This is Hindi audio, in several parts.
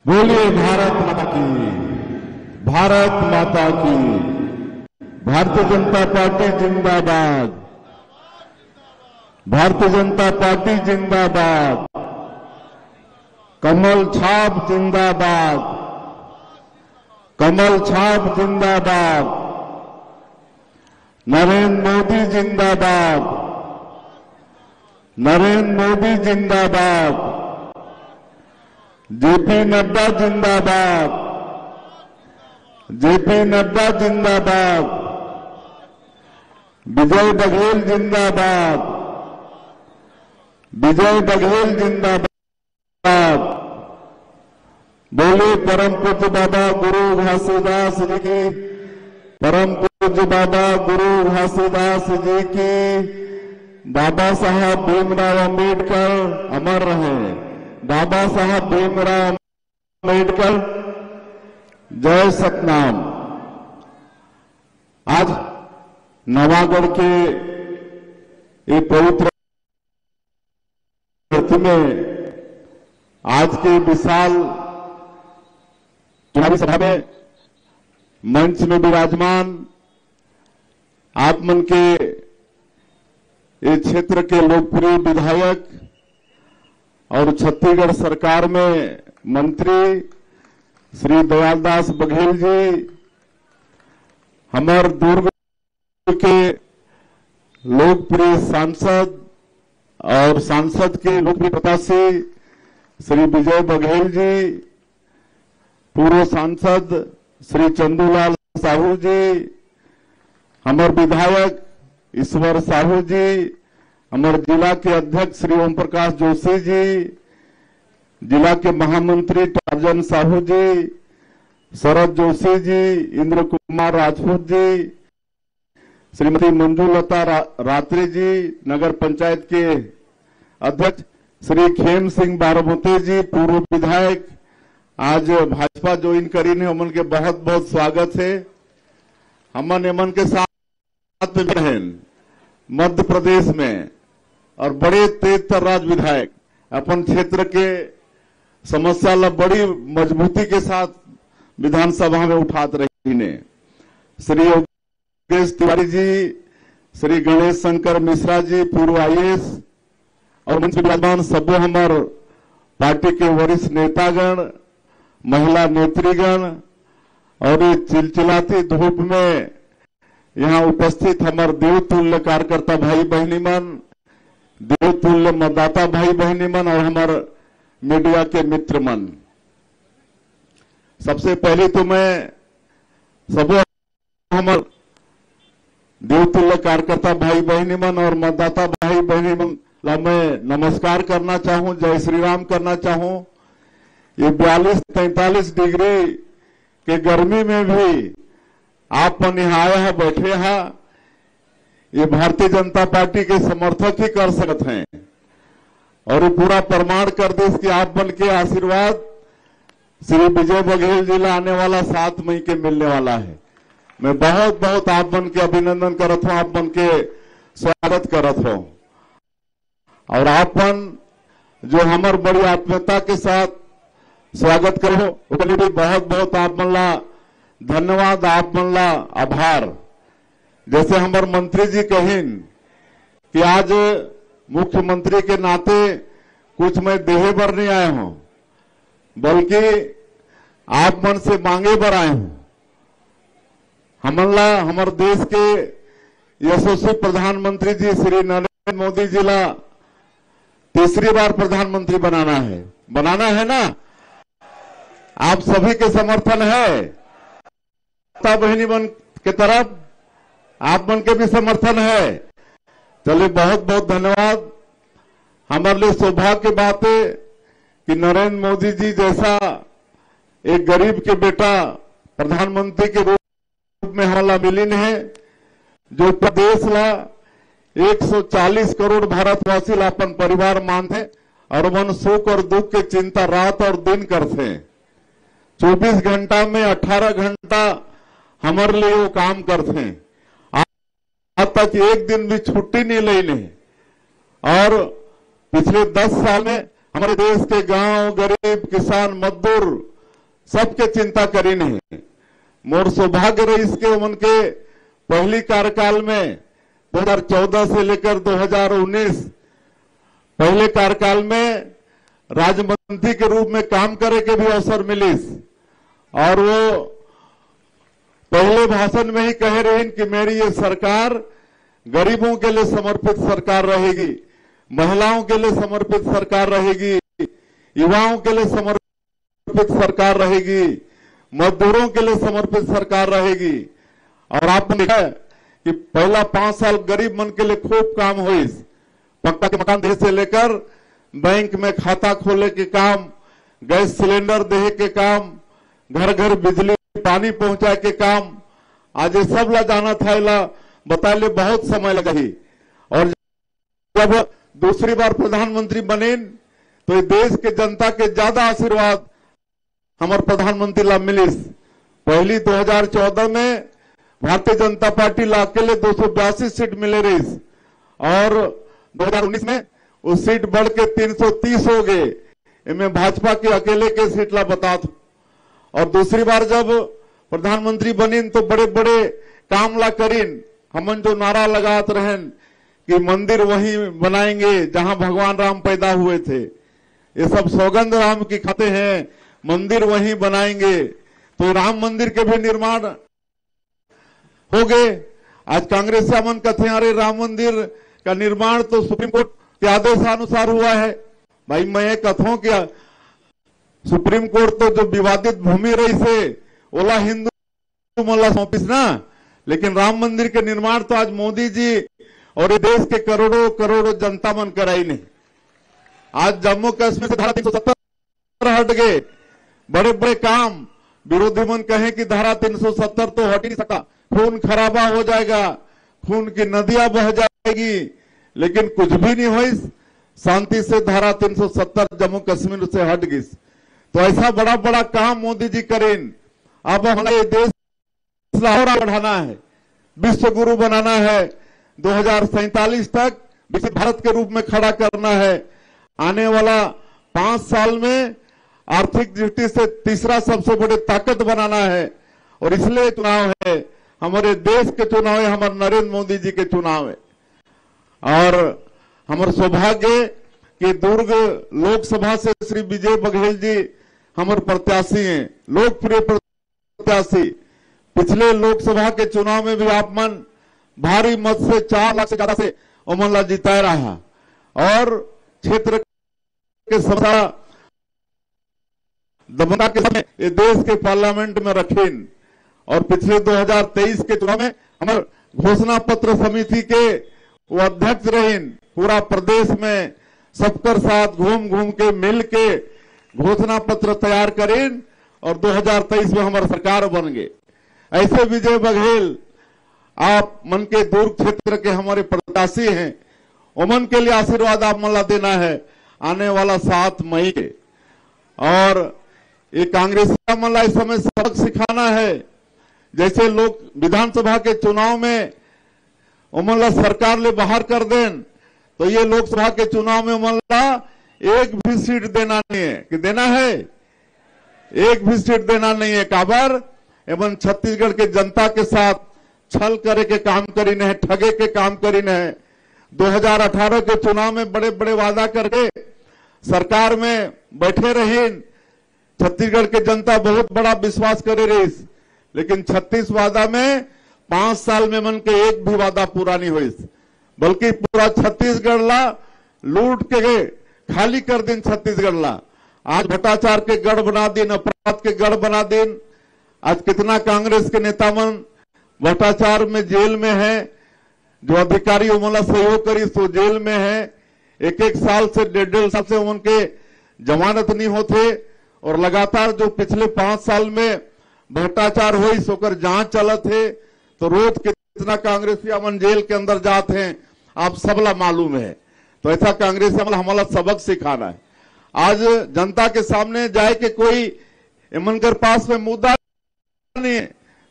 बोलिए भारत माता की, भारत माता की। भारतीय जनता पार्टी जिंदाबाद, भारतीय जनता पार्टी जिंदाबाद। कमल छाप जिंदाबाद, कमल छाप जिंदाबाद। नरेंद्र मोदी जिंदाबाद, नरेंद्र मोदी जिंदाबाद। जेपी नड्डा जिंदाबाद, जेपी नड्डा जिंदाबाद। विजय बघेल जिंदाबाद, विजय बघेल जिंदाबाद। बोले परम पूज्य बाबा गुरु घासीदास जी की, परम पूज्य बाबा गुरु घासीदास जी की। बाबा साहब भीमराव अंबेडकर अमर रहे, बाबा साहब भीमराव अंबेडकर। जय सतनाम। आज नवागढ़ के ये पवित्र धरती में आज के विशाल चुनावी सभा में मंच में विराजमान आप मन के इस क्षेत्र के लोकप्रिय विधायक और छत्तीसगढ़ सरकार में मंत्री श्री दयालदास बघेल जी, हमारे दुर्ग के लोकप्रिय सांसद और सांसद के लोकप्रिय प्रत्याशी श्री विजय बघेल जी, पूर्व सांसद श्री चंदूलाल साहू जी, हमारे विधायक ईश्वर साहू जी, हमारे जिला के अध्यक्ष श्री ओम प्रकाश जोशी जी, जिला के महामंत्री टार्जन साहू जी, शरद जोशी जी, इंद्र कुमार राजपूत जी, श्रीमती मंजूलता रात्रि जी, नगर पंचायत के अध्यक्ष श्री खेम सिंह बाराबोते जी, पूर्व विधायक आज भाजपा ज्वाइन करी ने, हमन के बहुत बहुत स्वागत है। हमन एमन के साथ में मध्य प्रदेश में और बड़े तेज तर्राज विधायक अपन क्षेत्र के समस्या ला बड़ी मजबूती के साथ विधानसभा में उठात रही ने। श्री योगेश तिवारी जी, श्री गणेश शंकर मिश्रा जी, पूर्व IAS और मंच विराजमान सब हमार पार्टी के वरिष्ठ नेतागण, महिला नेत्रीगण और ये चिलचिलाती धूप में यहाँ उपस्थित हमारे देवतुल्य कार्यकर्ता भाई बहनी मन, देवतुल्य मतदाता भाई बहनी मन और हमारे मीडिया के मित्र मन। सबसे पहले तो मैं सब हमारे देवतुल्य कार्यकर्ता भाई बहनी मन और मतदाता भाई बहनी मन ला मैं नमस्कार करना चाहूं, जय श्री राम करना चाहूं। ये 42-43 डिग्री के गर्मी में भी आप मन यहाँ आए हैं, बैठे हैं। ये भारतीय जनता पार्टी के समर्थक ही कर सकते हैं और ये पूरा प्रमाण कर दे कि आप मन के आशीर्वाद श्री विजय बघेल जी ला आने वाला 7 मई के मिलने वाला है। मैं बहुत बहुत आप मन के अभिनंदन करत हूं, आप मन के स्वागत करत हूं और आप मन जो हमारे बड़ी आत्मीयता के साथ स्वागत करो उसके लिए भी बहुत बहुत आप मन ला धन्यवाद, आप मन ला आभार। जैसे हमारे मंत्री जी कहिन कि आज मुख्यमंत्री के नाते कुछ मैं देहे बर नहीं आया हूं, बल्कि आप मन से मांगे बर आए हूं। हमन ला हमारे देश के यशस्वी प्रधानमंत्री जी श्री नरेंद्र मोदी जी ला तीसरी बार प्रधानमंत्री बनाना है ना? आप सभी के समर्थन है, माता बहनी मन के तरफ आप मन के भी समर्थन है। चलिए बहुत बहुत धन्यवाद। हमारे लिए सौभाग्य की बात है कि नरेंद्र मोदी जी जैसा एक गरीब के बेटा प्रधानमंत्री के रूप में हमारा मिलिन है, जो प्रदेश ला 140 करोड़ भारतवासी ला अपन परिवार मानते और मन सुख और दुख के चिंता रात और दिन करते। 24 घंटा में 18 घंटा हमारे लिए वो काम करते हैं। आज तक एक दिन भी छुट्टी नहीं लेने और पिछले 10 साल में हमारे देश के गांव, गरीब, किसान, मजदूर सबके चिंता करी नहीं। मोर सौभाग्य रही इसके उनके पहली कार्यकाल में 2014 से लेकर 2019 पहले कार्यकाल में राज्य के रूप में काम करे के भी अवसर मिली और वो पहले भाषण में ही कह रहे हैं कि मेरी ये सरकार गरीबों के लिए समर्पित सरकार रहेगी, महिलाओं के लिए समर्पित सरकार रहेगी, युवाओं के लिए समर्पित सरकार रहेगी, मजदूरों के लिए समर्पित सरकार रहेगी। और आपने देखा कि पहला 5 साल गरीब मन के लिए खूब काम हुई। पक्का के मकान देने से लेकर बैंक में खाता खोले के काम, गैस सिलेंडर देने के काम, घर घर बिजली पानी पहुंचाए के काम, आज ये सब ला जाना था, ला बताए बहुत समय लगा ही। और जब दूसरी बार प्रधानमंत्री बने तो ये देश के जनता के ज्यादा आशीर्वाद हमारे प्रधानमंत्री ला मिली। पहली 2014 में भारतीय जनता पार्टी ला अकेले 282 सीट मिले रही और 2019 में उस सीट बढ़ के 330 हो गए। इनमें भाजपा के अकेले के सीट ला बता दो। और दूसरी बार जब प्रधानमंत्री बनीन तो बड़े बड़े काम ला करीन। हमन जो नारा लगाते रहें कि मंदिर वहीं बनाएंगे जहां भगवान राम पैदा हुए थे, ये सब सौगंध राम की खाते हैं, मंदिर वहीं बनाएंगे। तो राम मंदिर के भी निर्माण हो गए। आज कांग्रेस मन कहते हैं अरे राम मंदिर का निर्माण तो सुप्रीम कोर्ट के आदेशानुसार हुआ है। भाई मैं ये कहता हूं कि सुप्रीम कोर्ट तो जो विवादित भूमि रही से ओला हिंदू मल्ला सौंपिस ना, लेकिन राम मंदिर के निर्माण तो आज मोदी जी और ये देश के करोड़ों करोड़ों जनता मन कराई नहीं। आज जम्मू कश्मीर से धारा 370 हट गए। बड़े बड़े काम विरोधी मन कहे कि धारा 370 तो हट ही नहीं सकता, खून खराबा हो जाएगा, खून की नदियां बह जाएगी, लेकिन कुछ भी नहीं हुई। शांति से धारा 370 जम्मू कश्मीर से हट गई। तो ऐसा बड़ा बड़ा काम मोदी जी करें। अब हमारे देश और बढ़ाना है, विश्व गुरु बनाना है, 2047 तक विकसित भारत के रूप में खड़ा करना है। आने वाला 5 साल में आर्थिक दृष्टि से तीसरा सबसे बड़ी ताकत बनाना है। और इसलिए चुनाव है, हमारे देश के चुनाव है, हमारे नरेंद्र मोदी जी के चुनाव है। और हमारे सौभाग्य कि दुर्ग लोकसभा से श्री विजय बघेल जी हमारे प्रत्याशी हैं, लोकप्रिय प्रत्याशी। पिछले लोकसभा के चुनाव में भी आप मन भारी मत से 4 लाख से ज्यादा से उमन जिताया रहा और क्षेत्र के समस्या दमना के समय ये देश के पार्लियामेंट में रखें। और पिछले 2023 के चुनाव में हमारे घोषणा पत्र समिति के वो अध्यक्ष रहे। पूरा प्रदेश में सबकर साथ घूम घूम के मिल के घोषणा पत्र तैयार करें और 2023 में हमारी सरकार बन गए। ऐसे विजय बघेल आप मन के दुर्ग क्षेत्र के हमारे प्रत्याशी हैं, उमन के लिए आशीर्वाद आप मला देना है आने वाला 7 मई के। और ये कांग्रेसी मला इस समय सबक सिखाना है। जैसे लोग विधानसभा के चुनाव में उमन सरकार ले बाहर कर दें, तो ये लोकसभा के चुनाव में उमन एक भी सीट देना नहीं है। कि देना है? एक भी सीट देना नहीं है। काबर एवं छत्तीसगढ़ के जनता के साथ छल करे के काम करी है, ठगे के काम करी है। 2018 के चुनाव में बड़े बड़े वादा करके सरकार में बैठे रहे। छत्तीसगढ़ के जनता बहुत बड़ा विश्वास करे रही, लेकिन 36 वादा में 5 साल में मन के एक भी वादा पूरा नहीं हुई, बल्कि पूरा छत्तीसगढ़ ला लूट के खाली कर दिन। छत्तीसगढ़ ला आज भ्रष्टाचार के गढ़ बना दिन, अपराध के गढ़ बना दिन। आज कितना कांग्रेस के नेता मन भ्रष्टाचार में जेल में है, जो अधिकारी उमला सहयोग करी तो जेल में है। 1-1 साल से 1.5 साल से उनके जमानत नहीं होते। और लगातार जो पिछले 5 साल में भ्रष्टाचार हुई सोकर जांच चलत है, तो रोज कितना कांग्रेसी अमन जेल के अंदर जाते हैं, आप सबला मालूम है। तो ऐसा कांग्रेसी अमल हमारा सबक सिखाना है। आज जनता के सामने जाए के कोई इमनकर पास में मुद्दा नहीं है,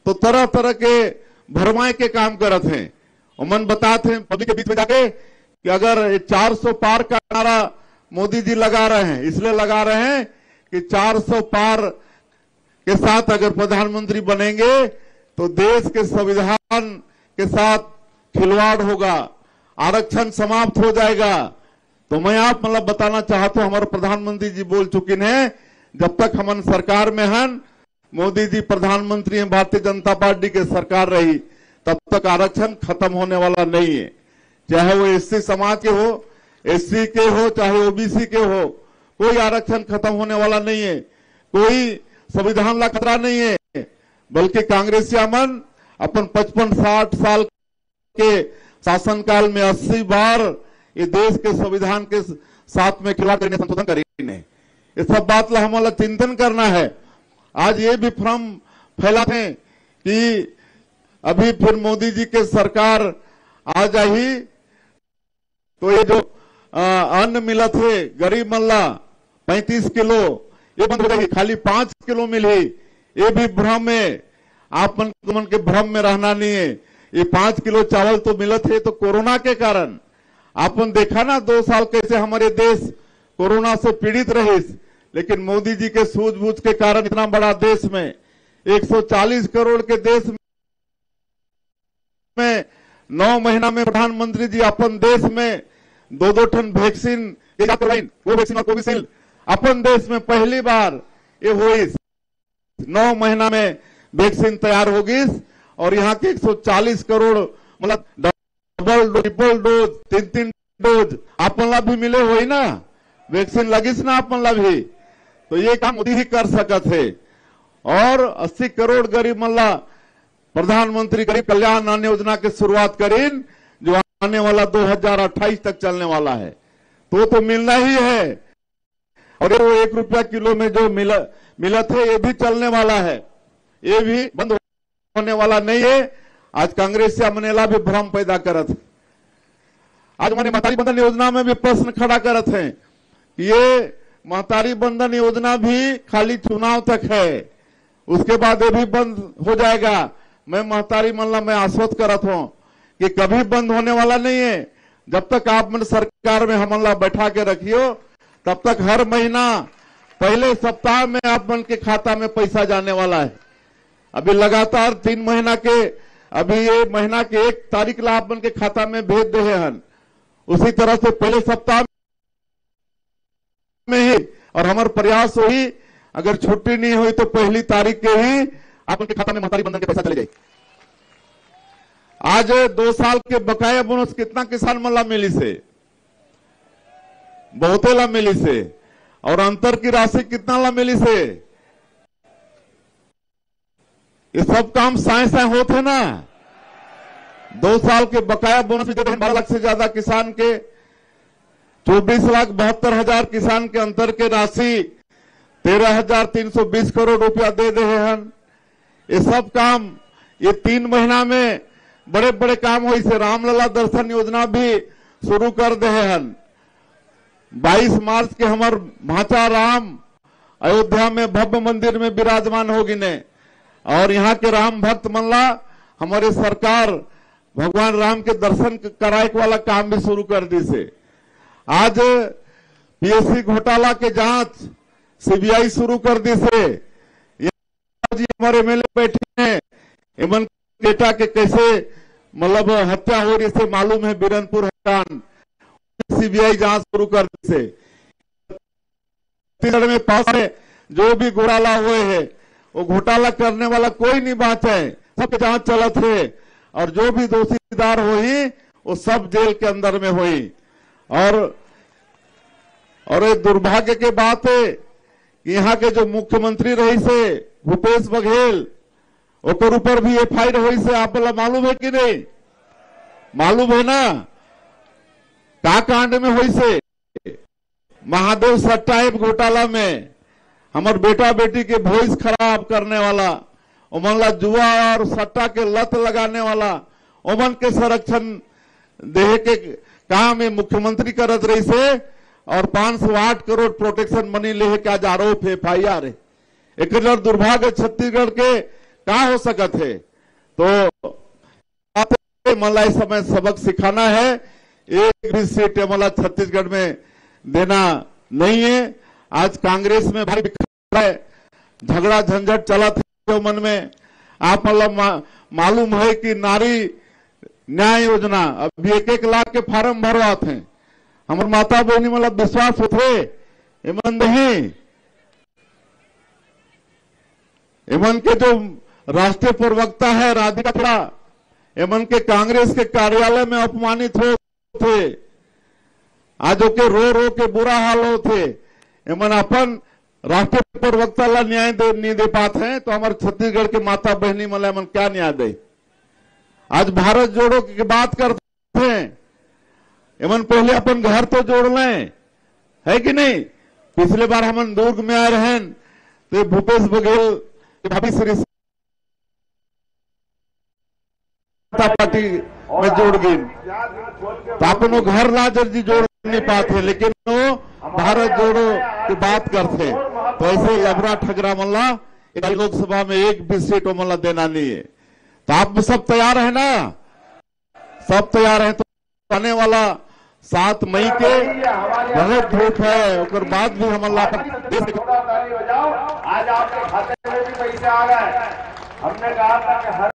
तो तरह तरह के भरमाए के काम करते हैं। उमन बताते हैं पब्लिक के बीच में जाके कि अगर 400 पार का नारा मोदी जी लगा रहे हैं, इसलिए लगा रहे हैं कि 400 पार के साथ अगर प्रधानमंत्री बनेंगे तो देश के संविधान के साथ खिलवाड़ होगा, आरक्षण समाप्त हो जाएगा। तो मैं आप मतलब बताना चाहता हूं, हमारे प्रधानमंत्री जी बोल चुके हैं, जब तक हम सरकार में हैं, मोदी जी प्रधानमंत्री हैं, भारतीय जनता पार्टी की सरकार रही, तब तक आरक्षण खत्म होने वाला नहीं है। चाहे वो एससी समाज के हो, एससी के हो, चाहे ओबीसी के हो, कोई आरक्षण खत्म होने वाला नहीं है। कोई संविधान का खतरा नहीं है, बल्कि कांग्रेसिया मन अपन 55-60 साल के शासनकाल में 80 बार ये देश के संविधान के साथ में खिलाफ करने संशोधन करे। ये सब बात ला हमारा चिंतन करना है। आज ये भी भ्रम फैलाते हैं कि अभी फिर मोदी जी के सरकार आ जाही तो ये जो अन्न मिला थे गरीब मल्ला 35 किलो ये बंद हो जाएगी, खाली 5 किलो मिली। ये भी भ्रम है, आप मन के भ्रम में रहना नहीं है। ये 5 किलो चावल तो मिला थे तो कोरोना के कारण आपन देखा ना 2 साल कैसे हमारे देश कोरोना से पीड़ित रहे, लेकिन मोदी जी के सूझबूझ के कारण इतना बड़ा देश में 140 करोड़ के देश में 9 महीना में प्रधानमंत्री जी अपन देश में 2-2 टन वैक्सीन वो वैक्सीन और कोविशील्ड अपन देश में पहली बार ये हुई। 9 महीना में वैक्सीन तैयार होगी और यहाँ के 140 करोड़ मतलब डबल ट्रिपल डोज 3-3 डोज अपन ला भी मिले हुई ना, वैक्सीन लगी ना अपन ला भी, तो ये काम मोदी ही कर सकत है। और 80 करोड़ गरीब मल्ला प्रधानमंत्री गरीब कल्याण अन्न योजना की शुरुआत करीन, जो आने वाला 2028 तक चलने वाला है, तो मिलना ही है। और वो 1 रुपया किलो में जो मिला थे ये भी चलने वाला है, ये भी बंद होने वाला नहीं है। आज कांग्रेस या मनेला भी भ्रम पैदा करत है। आज हमारे महतारी बंधन योजना में भी प्रश्न खड़ा करत हैं कि ये महतारी बंधन योजना भी खाली चुनाव तक है, उसके बाद ये भी बंद हो जाएगा। मैं महतारी मल्ला में आश्वस्त करत हूं कि कभी बंद होने वाला नहीं है। जब तक आप मन सरकार में हमला बैठा के रखियो, तब तक हर महीना पहले सप्ताह में आप मन के खाता में पैसा जाने वाला है। अभी लगातार 3 महीना के, अभी ये महीना के 1 तारीख ला आप मन के खाता में भेज दे हैं, उसी तरह से पहले सप्ताह में ही। और हमारे प्रयास हुई अगर छुट्टी नहीं हुई तो पहली तारीख के ही आप उनके खाता में महतारी बंधन के पैसा चले जाए। आज 2 साल के बकाया बोनस कितना किसान मन ला मिली से, बहुते ला मिली से, और अंतर की राशि कितना ला मिली से। ये सब काम साए साए होते ना। 2 साल के बकाया बोनस भी देते हैं 12 लाख से ज्यादा किसान के, 24,72,000 किसान के अंतर के राशि 13,320 करोड़ रुपया दे रहे हैं। ये सब काम ये 3 महीना में बड़े बड़े काम हुई से। रामलला दर्शन योजना भी शुरू कर दे हैं। 22 मार्च के हमार भांचा राम अयोध्या में भव्य मंदिर में विराजमान होगी ने, और यहाँ के राम भक्त मनला हमारे सरकार भगवान राम के दर्शन कराए वाला काम भी शुरू कर दी से। आज पीएससी घोटाला के जांच सीबीआई शुरू कर दी से। जी हमारे एमएलए बैठे हैं, एमन बेटा के कैसे मतलब हत्या हो रही से मालूम है, बीरनपुर हटान सीबीआई जांच शुरू कर दी से। छत्तीसगढ़ में पास में जो भी घोटाला हुए है वो घोटाला करने वाला कोई नहीं बाँचा है, सबके जांच चलत है, और जो भी दोषीदार हुई वो सब जेल के अंदर में हुई। और एक दुर्भाग्य के बात है कि यहाँ के जो मुख्यमंत्री रही से भूपेश बघेल, ओकर ऊपर भी एफआईआर हुई से। आप मालूम है कि नहीं? मालूम है ना का कांड में हुई से? महादेव सट्टा ऐप घोटाला में हमारे बेटा बेटी के भविष्य खराब करने वाला, ओमन ला जुआ और सट्टा के लत लगाने वाला, ओमन के संरक्षण देहे के काम में मुख्यमंत्री करत रही से, और 508 करोड़ प्रोटेक्शन मनी लेहे के आज आरोप एफआईआर है। एक दुर्भाग्य छत्तीसगढ़ के का हो सकत है। तो मला इस समय सबक सिखाना है। एक भी सीट मला छत्तीसगढ़ में देना नहीं है। आज कांग्रेस में भारी बिखरा है, झगड़ा झंझट चला थे मन में। आप मतलब मालूम है कि नारी न्याय योजना अभी 1-1 लाख के फार्म भरवा थे। हमारे माता बहनी मतलब विश्वास होते एमन नहीं, एमन के जो राष्ट्रीय प्रवक्ता है राधिका खड़ा, एमन के कांग्रेस के कार्यालय में अपमानित हो थे, आज के रो रो के बुरा हाल हो थे। एमन अपन राष्ट्रीय प्रवक्ता ला न्याय नहीं दे पाते हैं, तो हमारे छत्तीसगढ़ के माता बहनी मतलब एमन क्या न्याय दे। आज भारत जोड़ो की बात करते हैं, एमन पहले अपन घर तो जोड़ लें, है कि नहीं। पिछले बार हम दुर्ग में आए रहे तो भूपेश बघेल भाभी श्री पार्टी में जोड़ गई, तो अपन वो घर लाजर जी जोड़ नहीं पाते, लेकिन वो भारत जोड़ो की बात करते। तो ऐसे लबरा ठगरा मल्ला लोकसभा में एक भी सीट मल्ला देना नहीं है। तो आप सब तैयार है ना, सब तैयार है। तो आने वाला 7 मई के बहुत धूप है, उसके बाद भी हम अल्लाह आज आपके खाते में भी पैसे आ गए। हमने कहा था कि हर